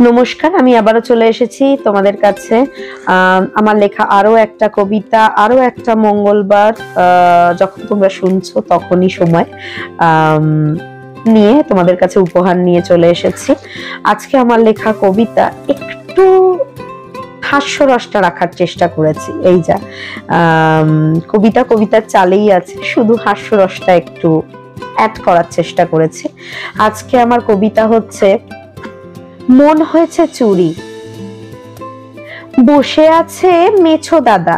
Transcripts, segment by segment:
নমস্কার, আমি আবারও চলে এসেছি তোমাদের কাছে আমার লেখা আরো একটা কবিতা, আরো একটা মঙ্গলবার যখন তোমরা শুনছো তখনই সময় নিয়ে তোমাদের কাছে উপহার নিয়ে চলে এসেছি। আজকে আমার লেখা কবিতা একটু হাস্যরসটা রাখার চেষ্টা করেছি। এই যা কবিতার চালেই আছে, শুধু হাস্যরসটা একটু অ্যাড করার চেষ্টা করেছি। আজকে আমার কবিতা হচ্ছে মন হয়েছে চুরি। বসে আছে মেছো দাদা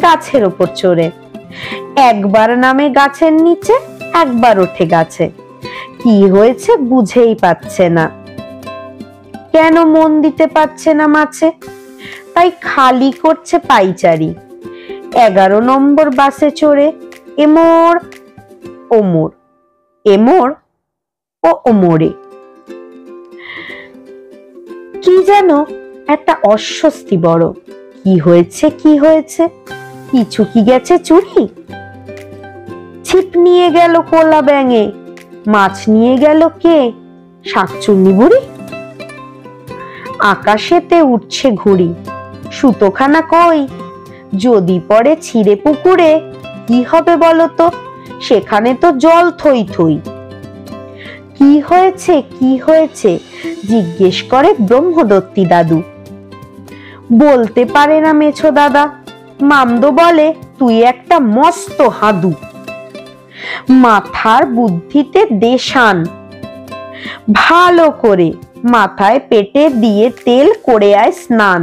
গাছের উপর চড়ে, একবার নামে গাছের নিচে, একবার ওঠে গাছে। কি হয়েছে বুঝেই পাচ্ছে না, কেন মন দিতে পারছে না মাছে, তাই খালি করছে পাইচারি। 11 নম্বর বাসে চড়ে এমোর ওমর, এমোর ও ওমরে। কি যেন একটা অস্বস্তি বড়। কি হয়েছে কি হয়েছে, কিছু কি গেছে চুরি? ছিপ নিয়ে গেল কোলা ব্যাঙে, মাছ নিয়ে গেল কে শাকচুন্নি বুড়ি। আকাশেতে উঠছে ঘুড়ি, সুতোখানা কই? যদি পড়ে ছিঁড়ে পুকুরে কি হবে বলতো, সেখানে তো জল থই থই। কি হয়েছে কি হয়েছে জিজ্ঞেস করে ব্রহ্মদত্তি দাদু। বলতে পারে না মেছো দাদা, মামদো বলে তুই একটা মস্ত হাদু। মাথার বুদ্ধিতে দেশান, ভালো করে মাথায় পেটে দিয়ে তেল করে আয় স্নান।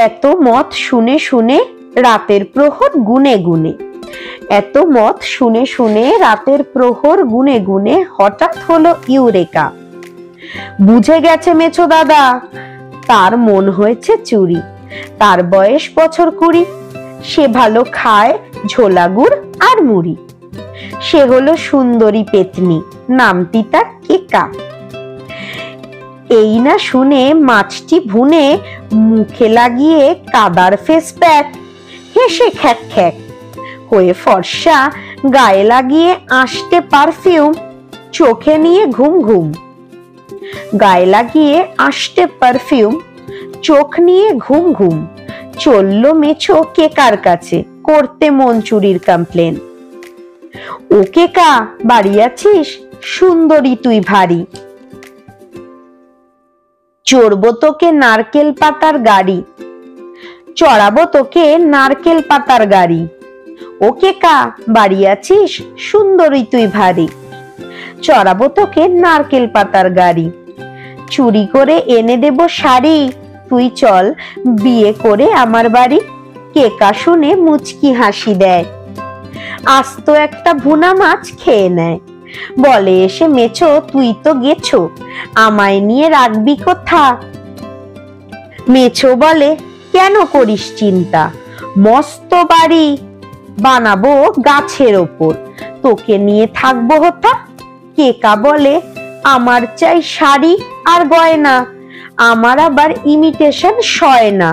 এত মত শুনে শুনে রাতের প্রহর গুনে গুনে, এত মত শুনে শুনে রাতের প্রহর গুনে গুনে হঠাৎ হলো ইউরেকা। বুঝে গেছে মেছো দাদা, তার মন হয়েছে চুরি। তার বয়স বছর 20, সে ভালো খায় ঝোলা গুড় আর মুড়ি। সে হলো সুন্দরী পেতনি, নামটি তার কেকা। এই না শুনে মাছটি ভুনে মুখে লাগিয়ে কাদার ফেস প্যাক, হেসে খ্যাক খ্যাক হয়ে ফর্সা, গায়ে লাগিয়ে আষ্টে পারফিউম, চোখে নিয়ে ঘুম ঘুম। গায়ে লাগিয়ে আষ্টে পারফিউম, চোখ নিয়ে ঘুম ঘুম। চললো মেছো কেকার কাছে করতে মন চুরির কমপ্লেন। ও কেকা বাড়ি আছিস, সুন্দরী তুই ভারী। চড়বো তোকে নারকেল পাতার গাড়ি, চড়াবো তোকে নারকেল পাতার গাড়ি। ও কেকা বাড়ি আছিস, সুন্দরী তুই ভারী। চড়াবো তোকে নারকেল পাতার গাড়ি। চুরি করে এনে দেব শাড়ি, তুই চল বিয়ে করে আমার বাড়ি। কেকা শুনে মুচকি হাসি দেয়, আস্ত একটা ভুনা মাছ খেয়ে নেয়। বলে এসে মেছো তুই তো গেছো, আমায় নিয়ে রাখবি কোথা? মেছো বলে কেন করিস চিন্তা, মস্ত বাড়ি বানাবো গাছের ওপর, তোকে নিয়ে থাকবো হোথা। কেকা বলে আমার চাই শাড়ি আর গয়না, আমার আবার ইমিটেশন সয় না।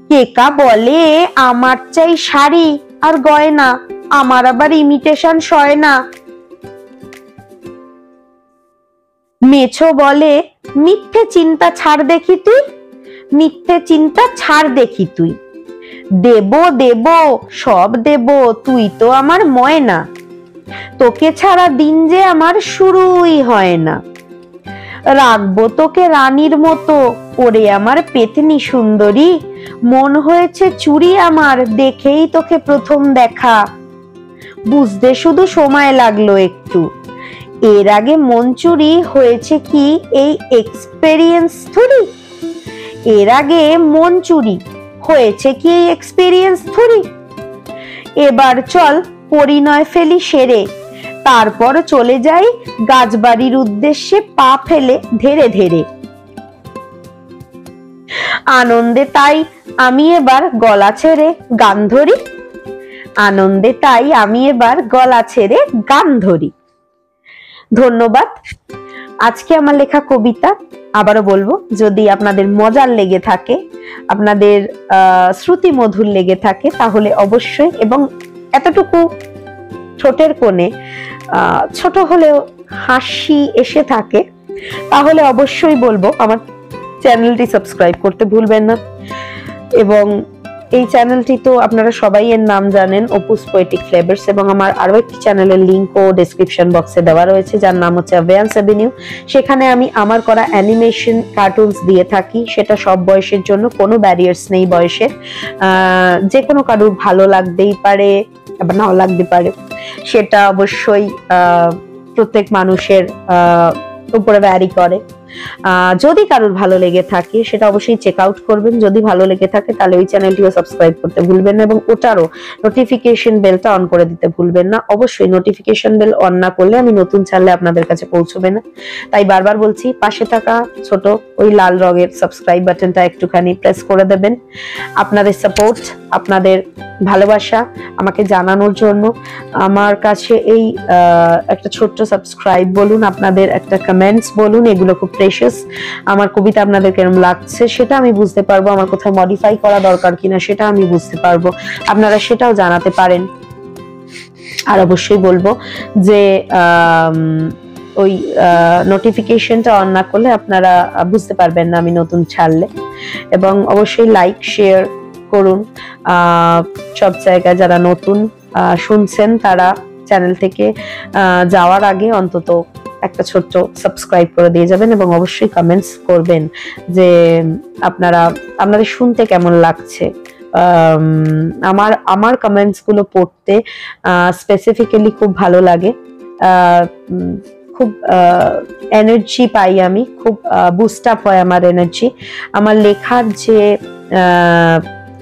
কেকা বলে আমার চাই শাড়ি আর গয়না, আমার আবার ইমিটেশন সয় না। মেছো বলে মিথ্যে চিন্তা ছাড় দেখি তুই, মিথ্যে চিন্তা ছাড় দেখি তুই। দেব দেব সব দেব, তুই তো আমার ময়না, তোকে ছাড়া দিন যে আমার শুরুই হয় না। রাখবো তোকে রানীর মতো, ওরে আমার পেতনি সুন্দরী। মন হয়েছে চুরি আমার, দেখেই তোকে প্রথম দেখা। বুঝতে শুধু সময় লাগলো একটু, এর আগে মন চুরি হয়েছে কি এই এক্সপেরিয়েন্স থুরি? এর আগে মন চুরি হয়েছে কি এই এক্সপেরিয়েন্স থুরি? এবার চল পরিণয় ফেলি সেরে, তারপর চলে যাই গাছবাড়ির উদ্দেশ্যে পা ফেলে ধীরে ধীরে। আনন্দে তাই আমি এবার গলা ছেড়ে গান ধরি, আনন্দে তাই আমি এবার গলা ছেড়ে গান ধরি। ধন্যবাদ। আজকে আমার লেখা কবিতা আবারও বলবো, যদি আপনাদের মজার লেগে থাকে, আপনাদের শ্রুতি মধুর লেগে থাকে, তাহলে অবশ্যই এবং এতটুকু ঠোঁটের কোণে ছোট হলেও হাসি এসে থাকে, তাহলে অবশ্যই বলবো আমার চ্যানেলটি সাবস্ক্রাইব করতে ভুলবেন না। এবং এই চ্যানেলটি তো আপনারা সবাই এর নাম জানেন, অপুস পোয়েটিক ফ্লেভার্স, এবং আমার আরো একটি চ্যানেলের লিংকও ডেসক্রিপশন বক্সে দেওয়া রয়েছে, যার নাম হচ্ছে অ্যাভিয়ান্স অ্যাভিনিউ। সেখানে আমি আমার করা অ্যানিমেশন কার্টুনস দিয়ে থাকি, সেটা সব বয়সের জন্য, কোনো ব্যারিয়ার্স নেই বয়সের। যে কোনো কারুর ভালো লাগতেই পারে, আবার নাও লাগতে পারে, সেটা অবশ্যই প্রত্যেক মানুষের উপরে ভ্যারি করে। যদি কারোর ভালো লেগে থাকে সেটা অবশ্যই চেক আউট করবেন। যদি ভালো লেগে থাকে তাহলে ওই চ্যানেলটিও সাবস্ক্রাইব করতে ভুলবেন না, এবং ওটারও নোটিফিকেশন বেলটা অন করে দিতে ভুলবেন না। অবশ্যই নোটিফিকেশন বেল অন না করলে আমি নতুন ছাড়লে আপনাদের কাছে পৌঁছবে না। তাই বারবার বলছি, পাশে থাকা ছোট ওই লাল রঙের সাবস্ক্রাইব বাটনটা একটুখানি প্রেস করে দেবেন। আপনাদের সাপোর্ট, আপনাদের ভালোবাসা আমাকে জানানোর জন্য, আমার কাছে এই একটা ছোট্ট সাবস্ক্রাইব বলুন, আপনাদের একটা কমেন্টস বলুন, এগুলো খুব প্রেশাস। আমার কবিতা আপনাদের কেমন লাগছে সেটা আমি বুঝতে পারবো, আমার কোথাও মডিফাই করা দরকার কিনা সেটা আমি বুঝতে পারবো, আপনারা সেটাও জানাতে পারেন। আর অবশ্যই বলবো যে ওই নোটিফিকেশনটা অন না করলে আপনারা বুঝতে পারবেন না আমি নতুন ছাড়লে। এবং অবশ্যই লাইক শেয়ার করুন। সব জায়গায় যারা নতুন শুনছেন তারা চ্যানেল থেকে যাওয়ার আগে অন্তত একটা ছোট্ট সাবস্ক্রাইব করে দিয়ে যাবেন, এবং অবশ্যই কমেন্টস করবেন যে আপনাদের শুনতে কেমন লাগছে। আমার কমেন্টস গুলো পড়তে স্পেসিফিক্যালি খুব ভালো লাগে, খুব এনার্জি পাই আমি, খুব বুস্ট আপ হয় আমার এনার্জি। আমার লেখার যে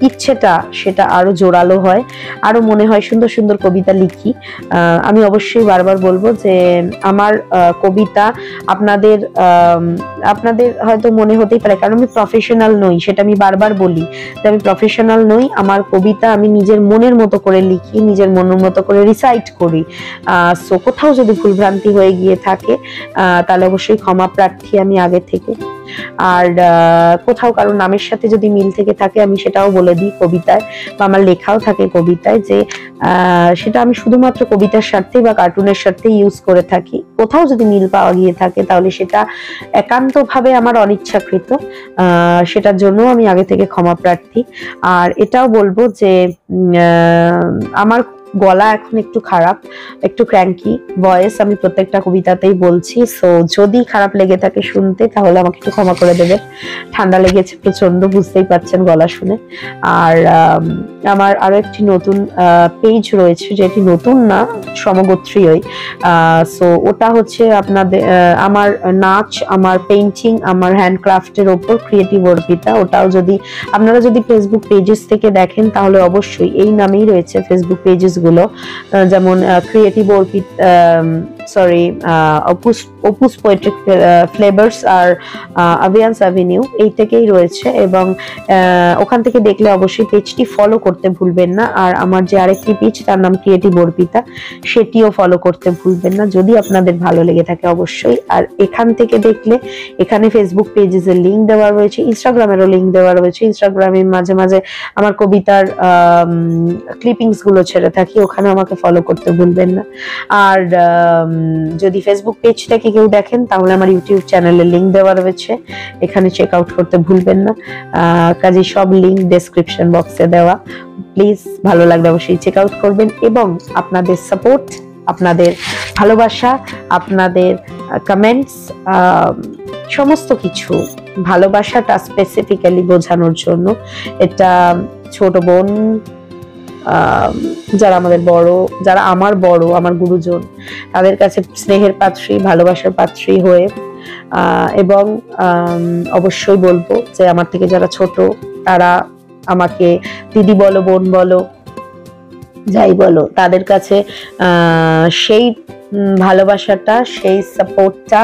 ইচ্ছেটা সেটা আরো জোরালো হয়, আরো মনে হয় সুন্দর সুন্দর কবিতা লিখি। আমি অবশ্যই বারবার বলবো যে আমার কবিতা আপনাদের হয়তো মনে হতেই পারে, কারণ আমি প্রফেশনাল নই, সেটা আমি বারবার বলি যে আমি প্রফেশনাল নই। আমার কবিতা আমি নিজের মনের মতো করে লিখি, নিজের মনের মতো করে রিসাইট করি। সো কোথাও যদি ভুলভ্রান্তি হয়ে গিয়ে থাকে তাহলে অবশ্যই ক্ষমা প্রার্থী আমি আগে থেকে। আর কোথাও কারো নামের সাথে যদি মিল থেকে থাকে আমি সেটাও বলে দিই কবিতায়, বা আমার লেখাও থাকে কবিতায়, যে সেটা আমি শুধুমাত্র কবিতার স্বার্থে বা কার্টুনের স্বার্থে ইউজ করে থাকি। কোথাও যদি মিল পাওয়া গিয়ে থাকে তাহলে সেটা একান্তভাবে আমার অনিচ্ছাকৃত, সেটার জন্য আমি আগে থেকে ক্ষমা প্রার্থী। আর এটাও বলবো যে আমার গলা এখন একটু খারাপ, একটু ক্র্যাঙ্কি ভয়েস, আমি প্রত্যেকটা কবিতাতেই বলছি। সো যদি খারাপ লেগে থাকে শুনতে তাহলে আমাকে একটু ক্ষমা করে দেবেন। ঠান্ডা লেগেছে প্রচন্ড, বুঝতেই পারছেন গলা শুনে। আর আমার আরো একটি নতুন পেজ রয়েছে, যেটি নতুন না, সমগোত্রীয়। সো ওটা হচ্ছে আপনাদের আমার নাচ, আমার পেইন্টিং, আমার হ্যান্ডক্রাফটের ওপর ক্রিয়েটিভ অর্পিতা। ওটাও যদি আপনারা যদি ফেসবুক পেজেস থেকে দেখেন তাহলে অবশ্যই এই নামেই রয়েছে ফেসবুক পেজেস গুলো, যেমন ক্রিয়েটিভ অর্পিতা, সরি অপুস পোয়েট্রিক ফ্লেভার্স আর অ্যাভিয়ান্স অ্যাভিনিউ, এই থেকেই রয়েছে। এবং ওখান থেকে দেখলে অবশ্যই পেজটি ফলো করতে ভুলবেন না। আর আমার যে আরেকটি পেজ তার নাম ক্রিয়েটিভ অর্পিতা, সেটিও ফলো করতে ভুলবেন না যদি আপনাদের ভালো লেগে থাকে অবশ্যই। আর এখান থেকে দেখলে এখানে ফেসবুক পেজের লিঙ্ক দেওয়া রয়েছে, ইনস্টাগ্রামেরও লিঙ্ক দেওয়া রয়েছে। ইনস্টাগ্রামে মাঝে মাঝে আমার কবিতার ক্লিপিংস গুলো ছেড়ে থাকি, ওখানে আমাকে ফলো করতে ভুলবেন না। আর যদি ফেসবুক পেজ থেকে কেউ দেখেন তাহলে আমার ইউটিউব চ্যানেলের লিঙ্ক দেওয়া রয়েছে, এখানে চেক আউট করতে ভুলবেন না। কাজে সব লিঙ্ক ডেসক্রিপশন বক্সে দেওয়া, প্লিজ ভালো লাগলে অবশ্যই চেক আউট করবেন। এবং আপনাদের সাপোর্ট, আপনাদের ভালোবাসা, আপনাদের কমেন্টস, সমস্ত কিছু, ভালোবাসাটা স্পেসিফিক্যালি বোঝানোর জন্য। এটা ছোট বোন, যারা আমাদের বড়, যারা আমার বড়, আমার গুরুজন, তাদের কাছে স্নেহের পাত্রী, ভালোবাসার পাত্রী হয়ে, এবং অবশ্যই বলবো যে আমার থেকে যারা ছোট তারা আমাকে দিদি বলো, বোন বলো, যাই বলো, তাদের কাছে সেই ভালোবাসাটা, সেই সাপোর্টটা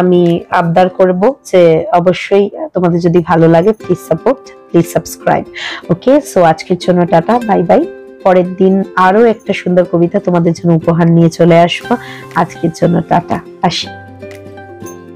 আমি আবদার করব যে অবশ্যই তোমাদের যদি ভালো লাগে please support, please subscribe. Okay, so আজকের জন্য টাটা, বাই বাই। পরের দিন আরো একটা সুন্দর কবিতা তোমাদের জন্য উপহার নিয়ে চলে আসবো। আজকের জন্য টাটা, আসি।